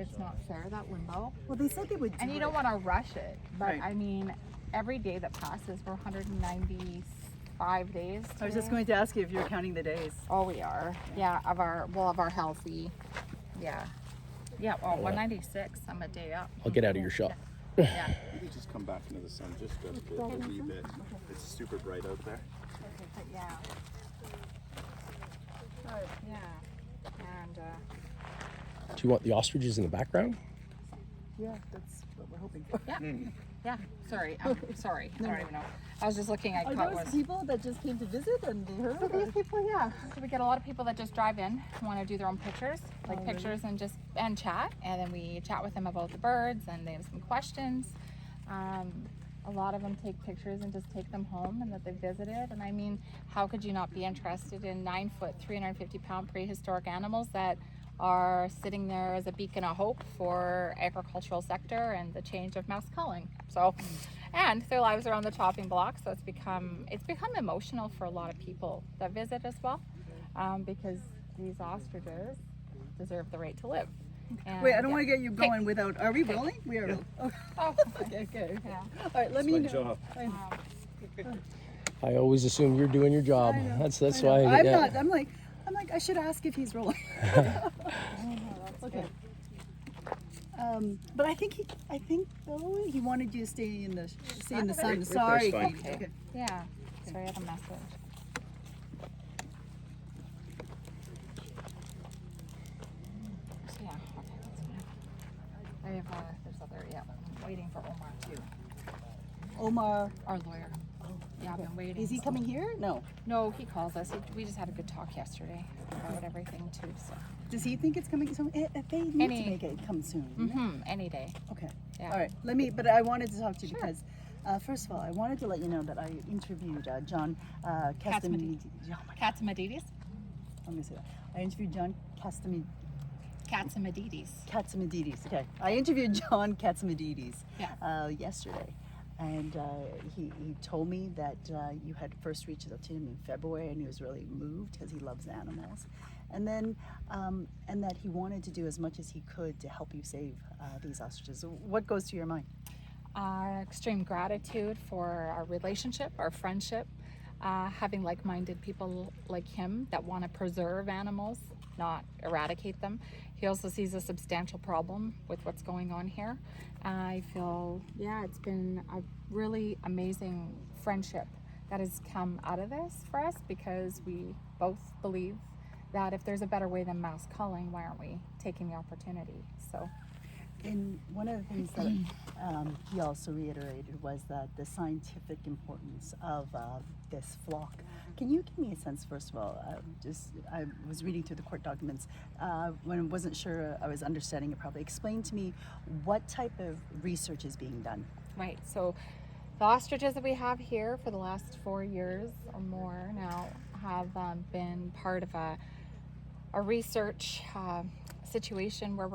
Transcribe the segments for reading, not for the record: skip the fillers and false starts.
it's not fair, that limbo. Well, they said they would. And you don't want to rush it, but Right. I mean, every day that passes, we're 195 days. I was just today. going to ask you if you're counting the days. Oh, we are. Yeah, of our healthy. Yeah. Yeah, well, 196, I'm a day up. I'll get out of your shop. Yeah. Maybe just come back into the sun just a wee bit. It's super bright out there. Okay, but yeah. Yeah. And Do you want the ostriches in the background? Yeah, that's what we're hoping for. yeah. Sorry. Sorry. I don't even know. I was just looking at Are what those was. people that just came to visit and they heard? These people, yeah. So we get a lot of people that just drive in, want to do their own pictures, like pictures and chat, and then we chat with them about the birds, and they have some questions. A lot of them take pictures and just take them home, and that they visited. And I mean, how could you not be interested in 9-foot, 350-pound prehistoric animals that are sitting there as a beacon of hope for agricultural sector and the change of mouse culling? So, and their lives are on the chopping block, so it's become emotional for a lot of people that visit as well, because these ostriches deserve the right to live. And, Wait, I don't want to get you going without. Are we rolling? We are. Oh, Okay, okay. yeah. All right, let me My know. job. I always assume you're doing your job. I know, That's I know. why. I'm yeah. not. I'm like I should ask if he's rolling. Okay. But I think though he wanted you to stay in the sun. Right Sorry, there's fine. Katie. Okay. Yeah. Sorry, I have a message. So, yeah, okay, that's fine. I have, there's other, yeah, I'm waiting for Omar too, Omar, our lawyer. Yeah, I've been waiting. is he coming here? No. No, he calls us. We just had a good talk yesterday about everything too, so. Does he think it's coming soon? They need Any- to make it come soon. Any day. Okay. Yeah. All right. But I wanted to talk to you because, first of all, I wanted to let you know that I interviewed John Catsimatidis. Katsimatidis? Let me say that. I interviewed John Katsimatidis. Katsimatidis. Okay. I interviewed John Katsimatidis Yeah. yesterday. And he told me that you had first reached out to him in February, and he was really moved because he loves animals, and then and that he wanted to do as much as he could to help you save these ostriches. What goes through your mind? Extreme gratitude for our relationship, our friendship, having like-minded people like him that want to preserve animals, not eradicate them. He also sees a substantial problem with what's going on here. I feel, yeah, it's been a really amazing friendship that has come out of this for us, because we both believe that if there's a better way than mouse culling, why aren't we taking the opportunity? So. And one of the things that he also reiterated was that the scientific importance of this flock. Can you give me a sense, first of all, I was reading through the court documents when I wasn't sure I was understanding it properly. Explain to me what type of research is being done. Right, so the ostriches that we have here for the last 4 years or more now have been part of a research situation where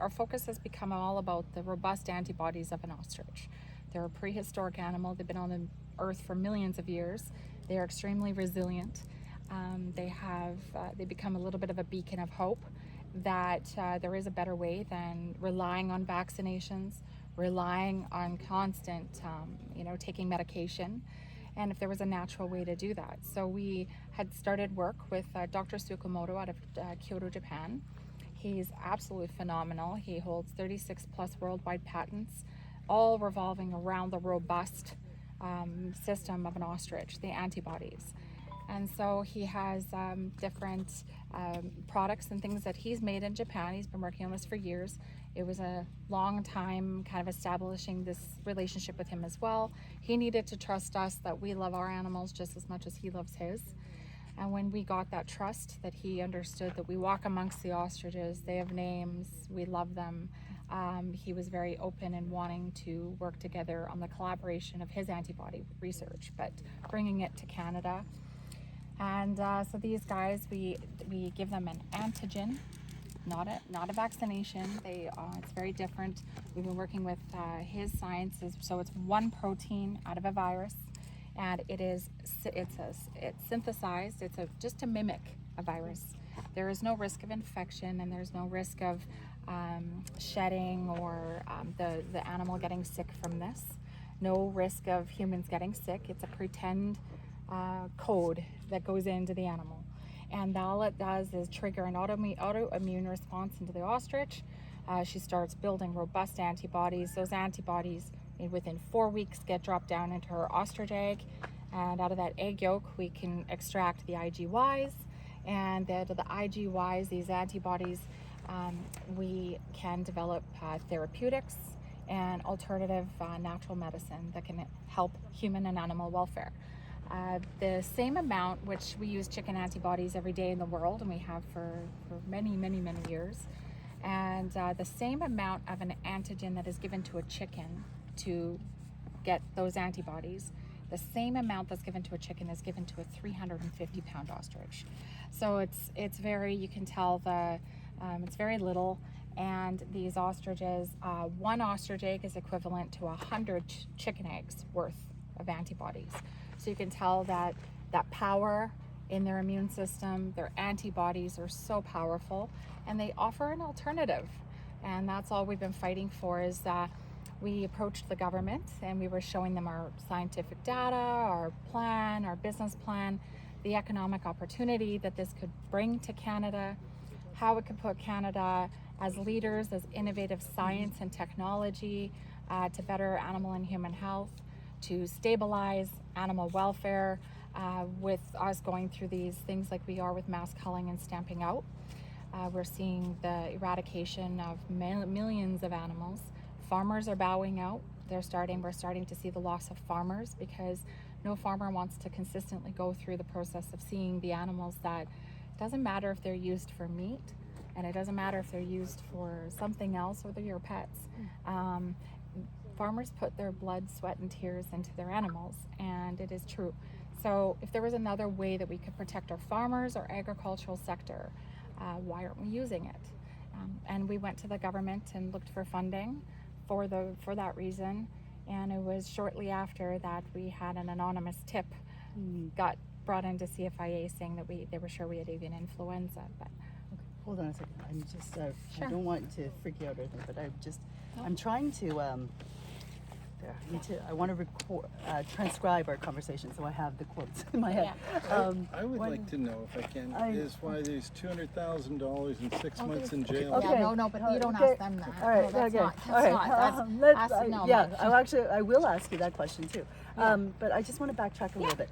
our focus has become all about the robust antibodies of an ostrich. They're a prehistoric animal. They've been on the earth for millions of years. They are extremely resilient. They become a little bit of a beacon of hope that there is a better way than relying on vaccinations, relying on constant, taking medication, and if there was a natural way to do that. So we had started work with Dr. Tsukamoto out of Kyoto, Japan. He's absolutely phenomenal. He holds 36 plus worldwide patents, all revolving around the robust system of an ostrich, the antibodies. And so he has different products and things that he's made in Japan. He's been working on this for years. It was a long time kind of establishing this relationship with him as well. He needed to trust us that we love our animals just as much as he loves his. And when we got that trust, that he understood that we walk amongst the ostriches, they have names, we love them, he was very open and wanting to work together on the collaboration of his antibody research, but bringing it to Canada. And so these guys, we give them an antigen, not a vaccination. It's very different. We've been working with his sciences, so it's one protein out of a virus, and it's synthesized. It's just to mimic a virus. There is no risk of infection, and there's no risk of shedding or the animal getting sick from this. No risk of humans getting sick. It's a pretend code that goes into the animal. And all it does is trigger an autoimmune response into the ostrich. She starts building robust antibodies. Those antibodies, within 4 weeks, get dropped down into her ostrich egg. And out of that egg yolk, we can extract the IgYs. And out of the IgYs, these antibodies, we can develop therapeutics and alternative natural medicine that can help human and animal welfare. The same amount, which we use chicken antibodies every day in the world, and we have for many years, and the same amount of an antigen that is given to a chicken to get those antibodies, the same amount that's given to a chicken is given to a 350-pound ostrich. So it's very, you can tell it's very little. And these ostriches, one ostrich egg is equivalent to 100 chicken eggs worth of antibodies. So you can tell that power in their immune system, their antibodies are so powerful, and they offer an alternative. And that's all we've been fighting for, is that we approached the government and we were showing them our scientific data, our plan, our business plan, the economic opportunity that this could bring to Canada, how it could put Canada as leaders, as innovative science and technology to better animal and human health, to stabilize animal welfare with us going through these things like we are with mass culling and stamping out. We're seeing the eradication of millions of animals. Farmers are bowing out. We're starting to see the loss of farmers, because no farmer wants to consistently go through the process of seeing the animals that, doesn't matter if they're used for meat, and it doesn't matter if they're used for something else or they're your pets. Farmers put their blood, sweat, and tears into their animals, and it is true. So if there was another way that we could protect our farmers, our agricultural sector, why aren't we using it? And we went to the government and looked for funding for that reason, and it was shortly after that we had an anonymous tip got brought into CFIA saying that they were sure we had avian influenza. But Hold on a second. I'm just, Sure. I don't want to freak you out or anything, but I'm trying to, I want to record, transcribe our conversation, so I have the quotes in my head. I would like to know, if I can, is why there's $200,000 and 6 months in jail. Okay. Yeah, no, but you don't ask them that. All right, No, that's okay. not. That's All right. not. That's, no, yeah, Mike. I will ask you that question too. But I just want to backtrack a little bit.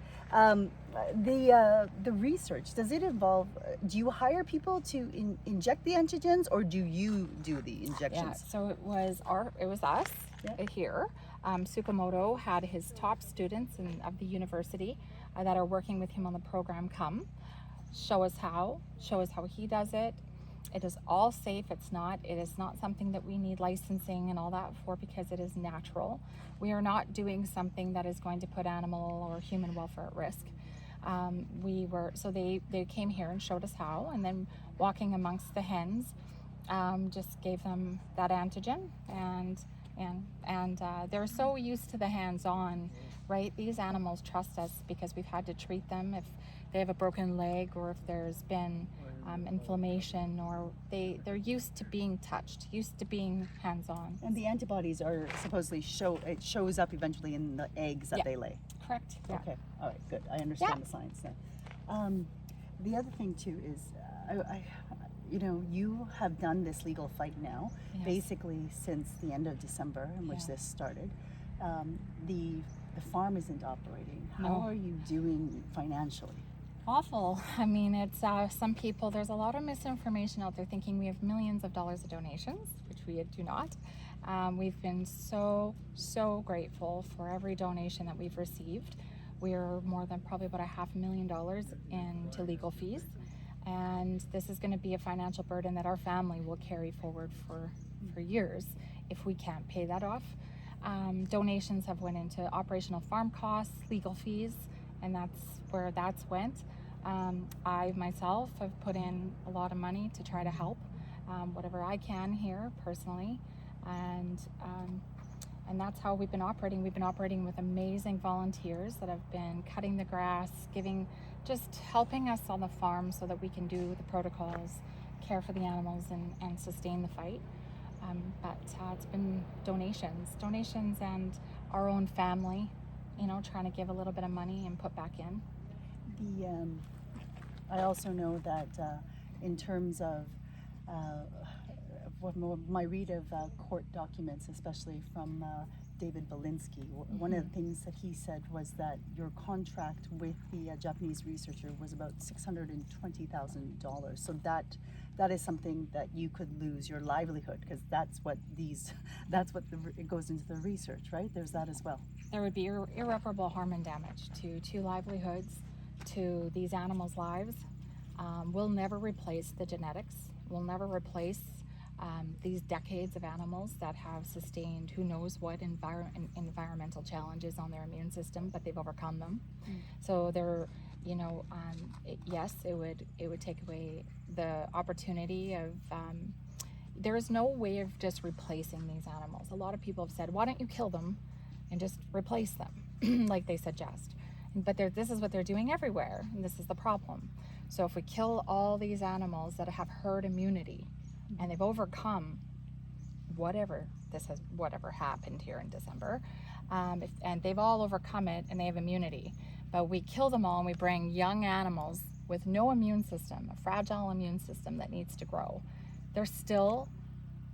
The research, does it involve? Do you hire people to inject the antigens, or do you do the injections? Yeah, so it was us here. Tsukamoto had his top students of the university that are working with him on the program come, show us how he does it. It is all safe. It is not something that we need licensing and all that for, because it is natural. We are not doing something that is going to put animal or human welfare at risk. They came here and showed us how, and then walking amongst the hens, just gave them that antigen, and they're so used to the hands-on, right? These animals trust us because we've had to treat them if they have a broken leg, or if there's been inflammation, or they're used to being touched, used to being hands-on. And the antibodies are supposedly shows up eventually in the eggs that they lay. Correct. Yeah. Okay. All right. Good. I understand the science then. The other thing too is, you have done this legal fight now, basically since the end of December, in which this started. The farm isn't operating. How are you doing financially? Awful. I mean, it's some people, there's a lot of misinformation out there thinking we have millions of dollars of donations, which we do not. We've been so grateful for every donation that we've received. We're more than probably about $500,000 into legal fees, and this is going to be a financial burden that our family will carry forward for years if we can't pay that off. Donations have went into operational farm costs, legal fees, and that's where that's went. I myself have put in a lot of money to try to help whatever I can here personally, and that's how we've been operating. We've been operating with amazing volunteers that have been cutting the grass, just helping us on the farm so that we can do the protocols, care for the animals and sustain the fight. But it's been donations and our own family, trying to give a little bit of money and put back in. I also know that in terms of my read of court documents, especially from David Belinsky, one of the things that he said was that your contract with the Japanese researcher was about $620,000. So that is something that you could lose your livelihood, because it goes into the research, right? There's that as well. There would be irreparable harm and damage to livelihoods, to these animals' lives. We'll never replace the genetics. We'll never replace these decades of animals that have sustained who knows what environmental challenges on their immune system, but they've overcome them. So they're, yes, it would take away the opportunity of. There is no way of just replacing these animals. A lot of people have said, why don't you kill them and just replace them, like they suggest. But this is what they're doing everywhere, and this is the problem. So if we kill all these animals that have herd immunity, and they've overcome whatever happened here in December, and they've all overcome it and they have immunity, but we kill them all and we bring young animals with no immune system, a fragile immune system that needs to grow, they're still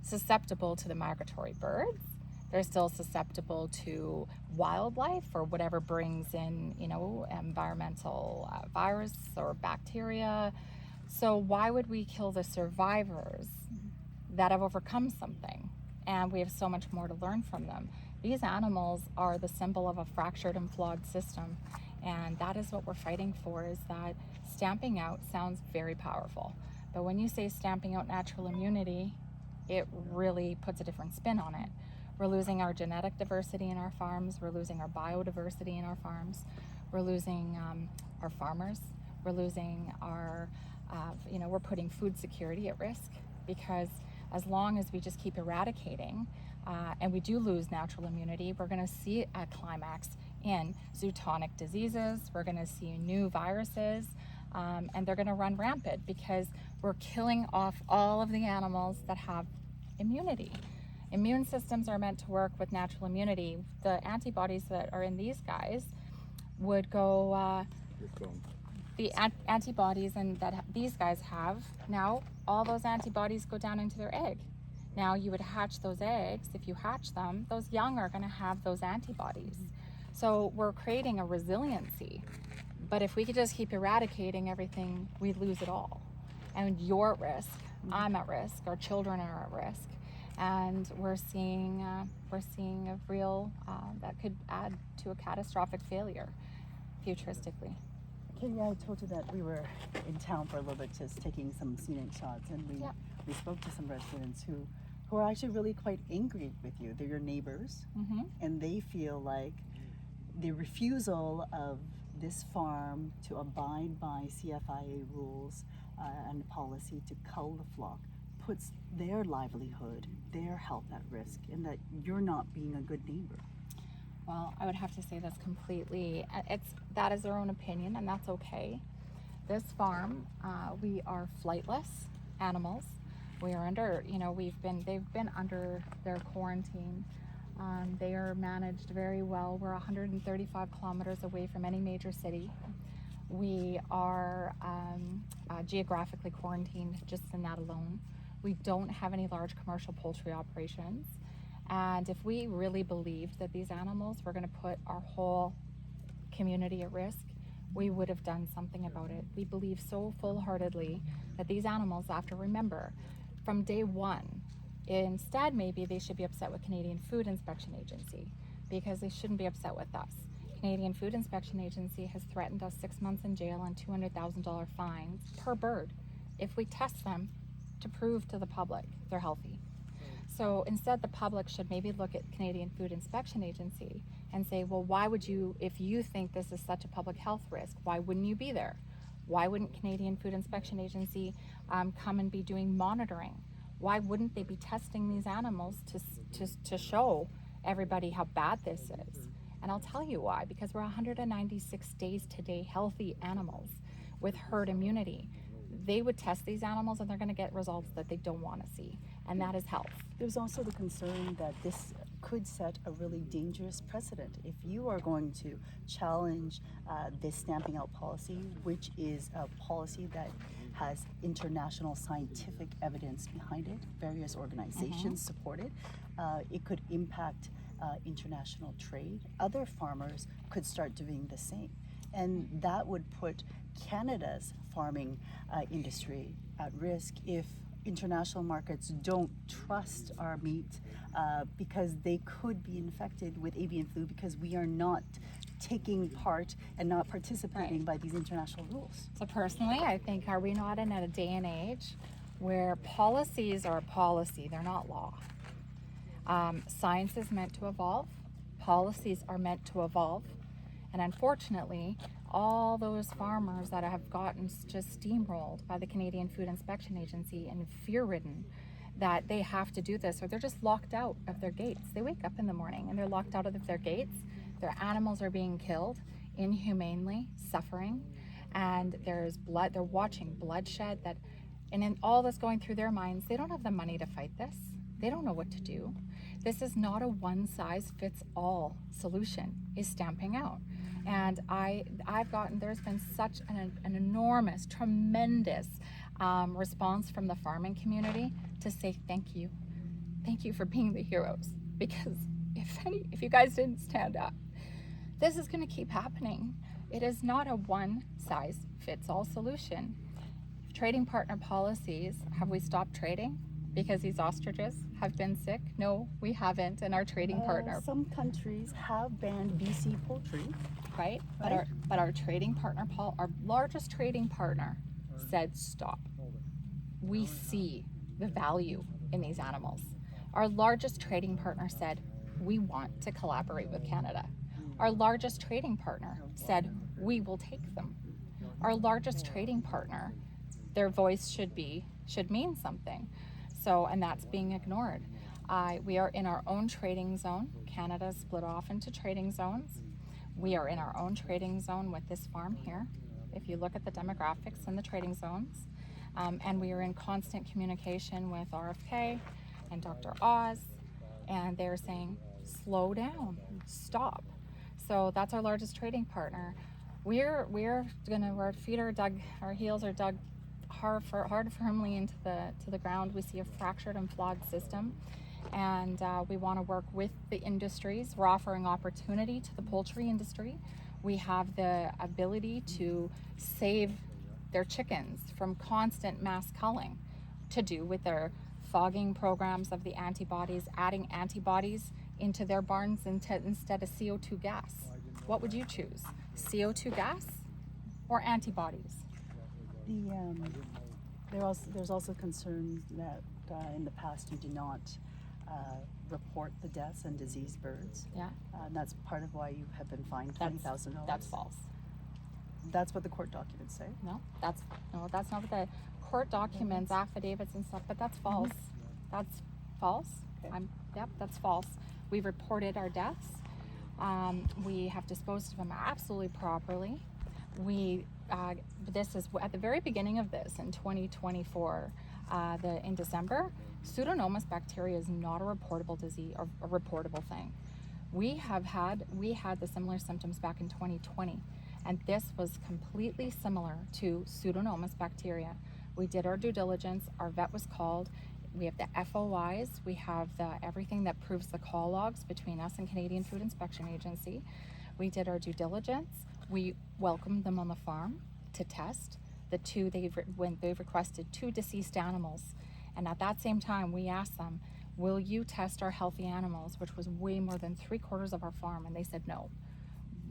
susceptible to the migratory birds. They're still susceptible to wildlife or whatever brings in, environmental virus or bacteria. So why would we kill the survivors that have overcome something? And we have so much more to learn from them. These animals are the symbol of a fractured and flawed system. And that is what we're fighting for, is that stamping out sounds very powerful. But when you say stamping out natural immunity, it really puts a different spin on it. We're losing our genetic diversity in our farms. We're losing our biodiversity in our farms. We're losing our farmers. We're losing our, we're putting food security at risk, because as long as we just keep eradicating and we do lose natural immunity, we're going to see a climax in zoonotic diseases. We're going to see new viruses, and they're going to run rampant because we're killing off all of the animals that have immunity. Immune systems are meant to work with natural immunity. The antibodies that are in these guys would go, the antibodies that these guys have, now all those antibodies go down into their egg. Now you would hatch those eggs. If you hatch them, those young are going to have those antibodies. So we're creating a resiliency. But if we could just keep eradicating everything, we'd lose it all. And you're at risk, I'm at risk, our children are at risk. And we're seeing a real, that could add to a catastrophic failure futuristically. Okay, yeah, I told you that we were in town for a little bit, just taking some scenic shots, and we spoke to some residents who are actually really quite angry with you. They're your neighbors, and they feel like the refusal of this farm to abide by CFIA rules and policy to cull the flock puts their livelihood, their health at risk, and that you're not being a good neighbor. Well, I would have to say that's completely, that is their own opinion, and that's okay. This farm, we are flightless animals. We are under, they've been under their quarantine. They are managed very well. We're 135 kilometers away from any major city. We are geographically quarantined just in that alone. We don't have any large commercial poultry operations. And if we really believed that these animals were going to put our whole community at risk, we would have done something about it. We believe so full-heartedly that these animals have to remember from day one. Instead, maybe they should be upset with Canadian Food Inspection Agency, because they shouldn't be upset with us. Canadian Food Inspection Agency has threatened us 6 months in jail and $200,000 fines per bird if we test them to prove to the public they're healthy. So instead, the public should maybe look at Canadian Food Inspection Agency and say, well, why would you, if you think this is such a public health risk, why wouldn't you be there? Why wouldn't Canadian Food Inspection Agency come and be doing monitoring? Why wouldn't they be testing these animals to show everybody how bad this is? And I'll tell you why, because we're 196 days today healthy animals with herd immunity. they would test these animals and they're going to get results that they don't want to see, and that is health. There's also the concern that this could set a really dangerous precedent. If you are going to challenge this stamping out policy, which is a policy that has international scientific evidence behind it, various organizations support it, it could impact international trade. Other farmers could start doing the same. And that would put Canada's farming industry at risk if international markets don't trust our meat because they could be infected with avian flu because we are not taking part and not participating by these international rules. So personally, I think, are we not in a day and age where policies are policy, they're not law? Science is meant to evolve, policies are meant to evolve, and unfortunately, all those farmers that have gotten just steamrolled by the Canadian Food Inspection Agency and fear-ridden that they have to do this, or they're just locked out of their gates. They wake up in the morning and they're locked out of their gates. Their animals are being killed inhumanely, suffering, and there's blood. They're watching bloodshed. And in all this going through their minds, they don't have the money to fight this. They don't know what to do. This is not a one-size-fits-all solution, is stamping out. And there's been such an enormous, tremendous response from the farming community to say thank you. Thank you for being the heroes. Because if you guys didn't stand up, this is going to keep happening. It is not a one-size-fits-all solution. Trading partner policies, have we stopped trading because these ostriches have been sick? No, we haven't. And our trading partner. Some countries have banned BC poultry. Right? But our trading partner, our largest trading partner, said stop. We see the value in these animals. Our largest trading partner said we want to collaborate with Canada. Our largest trading partner said we will take them. Our largest trading partner, their voice should mean something. So, and that's being ignored. We are in our own trading zone. Canada split off into trading zones. We are in our own trading zone with this farm here. If you look at the demographics in the trading zones, and we are in constant communication with RFK and Dr. Oz, and they're saying, slow down, stop. So that's our largest trading partner. Our feet are dug, our heels are dug hard firmly into the ground. We see a fractured and flawed system. And we want to work with the industries. We're offering opportunity to the poultry industry. We have the ability to save their chickens from constant mass culling, to do with their fogging programs of the antibodies, adding antibodies into their barns instead of CO2 gas. What would you choose? CO2 gas or antibodies? There's also concerns that in the past you did not report the deaths and diseased birds. Yeah. And that's part of why you have been fined $20,000. That's false. That's what the court documents say. No, that's not what the court documents, affidavits and stuff, but that's false. That's false. Okay. That's false. We've reported our deaths. We have disposed of them absolutely properly. This is at the very beginning of this in 2024, in December. Pseudomonas bacteria is not a reportable disease or a reportable thing. We had the similar symptoms back in 2020, and this was completely similar to Pseudomonas bacteria. We did our due diligence. Our vet was called. We have the FOIs. We have everything that proves the call logs between us and Canadian Food Inspection Agency. We did our due diligence. We welcomed them on the farm to test. They've requested 2 deceased animals. And at that same time, we asked them, will you test our healthy animals, which was way more than 3/4 of our farm? And they said no.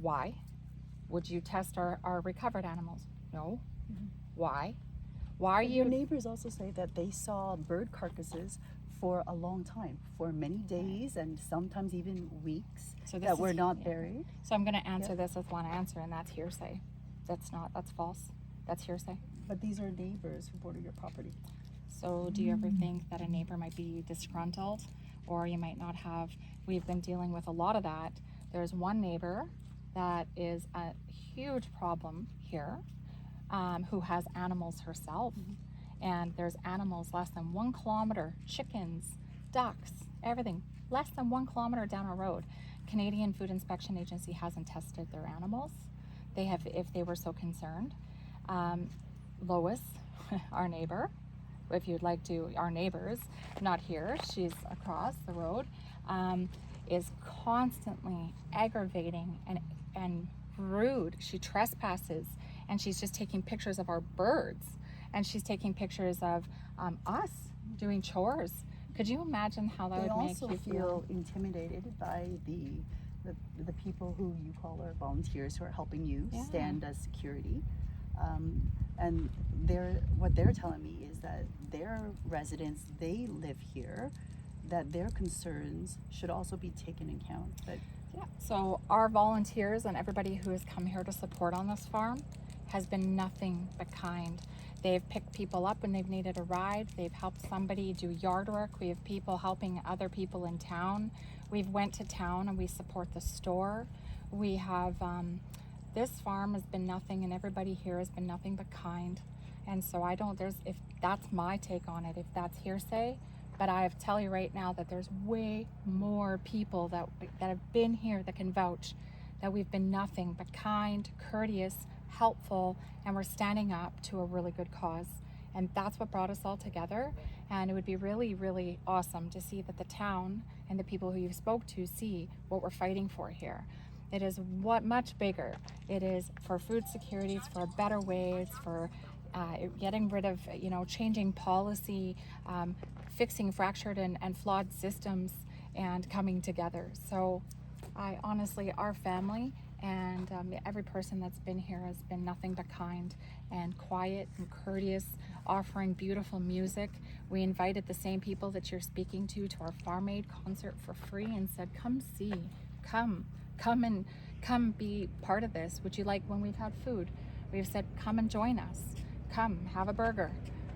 Why? Would you test our recovered animals? No. Why? Why are Your neighbors also say that they saw bird carcasses for a long time, for many days and sometimes even weeks, that were not buried. So I'm going to answer this with one answer, and that's hearsay. That's false. That's hearsay. But these are neighbors who border your property. So do you ever think that a neighbor might be disgruntled, or you might not have? We've been dealing with a lot of that. There's one neighbor that is a huge problem here. who has animals herself. And there's animals less than 1 kilometer, chickens, ducks, everything, less than 1 kilometer down our road. Canadian Food Inspection Agency hasn't tested their animals. They have, if they were so concerned. Lois, our neighbor, if you'd like to, our neighbors, not here, she's across the road, is constantly aggravating and rude. She trespasses, and she's just taking pictures of our birds, and she's taking pictures of us doing chores. Could you imagine how that They would make also you feel intimidated by the people who you call are volunteers who are helping you Yeah. stand as security. And what they're telling me is that their residents, they live here, that their concerns should also be taken into account. But Yeah. So our volunteers and everybody who has come here to support on this farm has been nothing but kind. They've picked people up when they've needed a ride. They've helped somebody do yard work. We have people helping other people in town. We've went to town and we support the store. We have, this farm has been nothing, and everybody here has been nothing but kind. And so if that's my take on it, if that's hearsay, but I have to tell you right now that there's way more people that have been here that can vouch that we've been nothing but kind, courteous, helpful, and we're standing up to a really good cause. And that's what brought us all together. And it would be really, really awesome to see that the town and the people who you spoke to see what we're fighting for here. It is much bigger. It is for food security, it's for better ways, for getting rid of, changing policy, fixing fractured and flawed systems, and coming together. So I honestly, our family and every person that's been here has been nothing but kind and quiet and courteous, offering beautiful music. We invited the same people that you're speaking to our Farm Aid concert for free and said, come be part of this. Would you like, when we've had food, we've said, come and join us. Come, have a burger.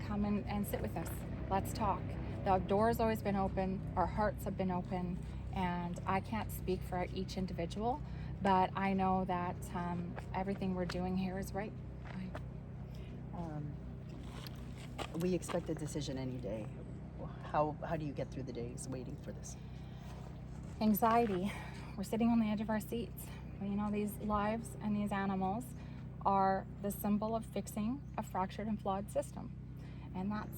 Come and sit with us. Let's talk. The door's always been open. Our hearts have been open. And I can't speak for each individual, but I know that everything we're doing here is right. we expect a decision any day. How do you get through the days waiting for this? Anxiety. We're sitting on the edge of our seats. These lives and these animals are the symbol of fixing a fractured and flawed system. And that's,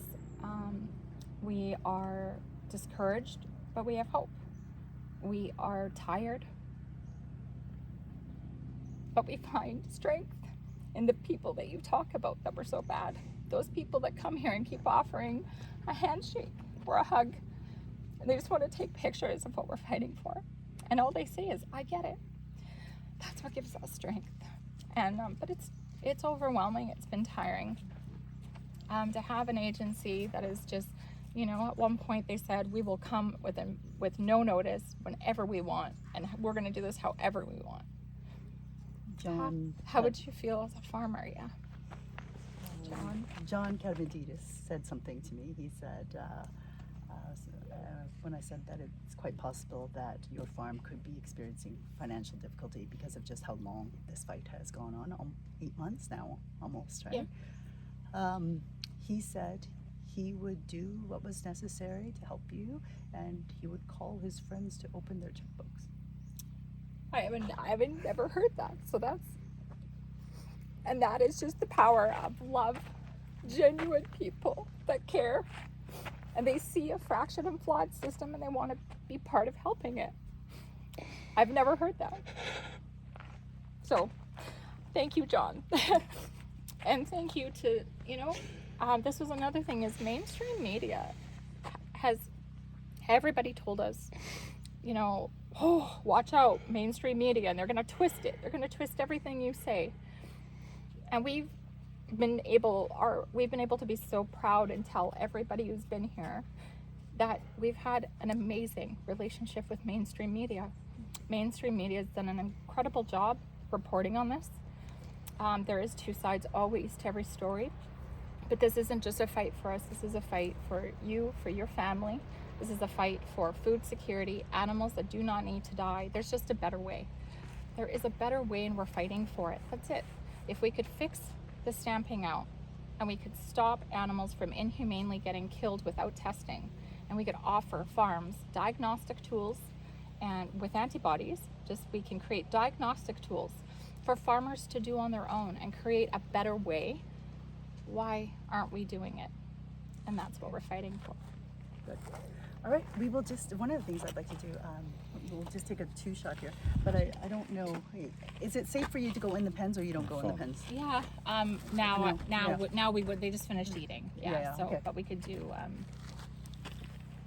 we are discouraged, but we have hope. We are tired, but we find strength in the people that you talk about that were so bad. Those people that come here and keep offering a handshake or a hug. And they just want to take pictures of what we're fighting for. And all they say is, I get it. That's what gives us strength. And but it's overwhelming. It's been tiring. To have an agency that is just, at one point they said, we will come with no notice whenever we want, and we're going to do this however we want. John, How would you feel as a farmer? Yeah. John Cavendidis said something to me. He said, when I said that it's quite possible that your farm could be experiencing financial difficulty because of just how long this fight has gone on, 8 months now, almost, right? Yeah. He said he would do what was necessary to help you, and he would call his friends to open their checkbooks. I haven't never heard that. So that is just the power of love. Genuine people that care, and they see a fractured and flawed system and they want to be part of helping it. I've never heard that. So thank you, John. And thank you to, this was another thing, is mainstream media has, everybody told us, oh, watch out, mainstream media, and they're going to twist it. They're going to twist everything you say. And we've been able to be so proud and tell everybody who's been here that we've had an amazing relationship with mainstream media. Mainstream media has done an incredible job reporting on this. There is two sides always to every story, but this isn't just a fight for us. This is a fight for you, for your family. This is a fight for food security, animals that do not need to die. There's just a better way. There is a better way, and we're fighting for it. That's it. If we could fix the stamping out, and we could stop animals from inhumanely getting killed without testing, and we could offer farms diagnostic tools, and with antibodies, we can create diagnostic tools for farmers to do on their own and create a better way. Why aren't we doing it? And that's what we're fighting for. Good. All right, we will just, one of the things I'd like to do, we'll just take a two-shot here, but I don't know, is it safe for you to go in the pens or you don't go in the pens? Yeah, now we would, they just finished eating. Okay. But we could do,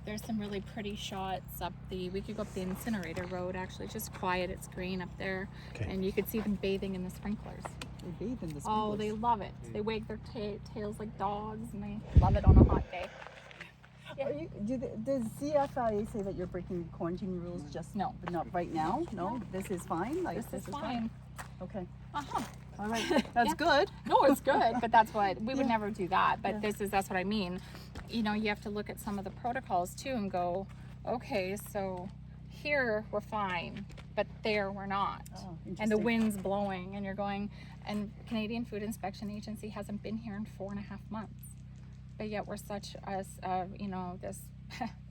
there's some really pretty shots up we could go up the incinerator road, actually. It's just quiet, it's green up there. Okay. And you could see them bathing in the sprinklers. They bathe in the sprinklers. Oh, they love it. They wag their tails like dogs, and they love it on a hot day. Yeah. Does CFIA say that you're breaking quarantine rules No. but not right now? No? This is fine? Like, This is fine. Okay. Uh-huh. All right. That's Yeah. good. No, it's good, but that's what we would Yeah. never do that. But Yeah. that's what I mean. You know, you have to look at some of the protocols too and go, okay, so here we're fine, but there we're not. Oh, And the interesting. wind's blowing, and you're going, and Canadian Food Inspection Agency hasn't been here in 4.5 months. But yet we're such this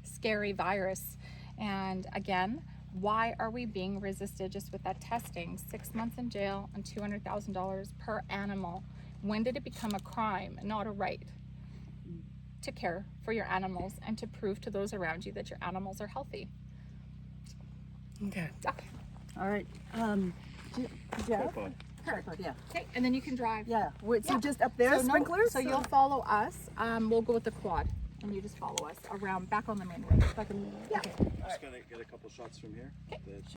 scary virus. And again, why are we being resisted just with that testing? 6 months in jail and $200,000 per animal. When did it become a crime, not a right, to care for your animals and to prove to those around you that your animals are healthy? Okay. Okay. All right. Jeff? Yeah. Okay, and then you can drive. Yeah. Wait, so Yeah. just up there, So sprinklers? So you'll follow us. We'll go with the quad, and you just follow us around back on the main road. Back in the- Yeah. Okay. Just gonna get a couple shots from here.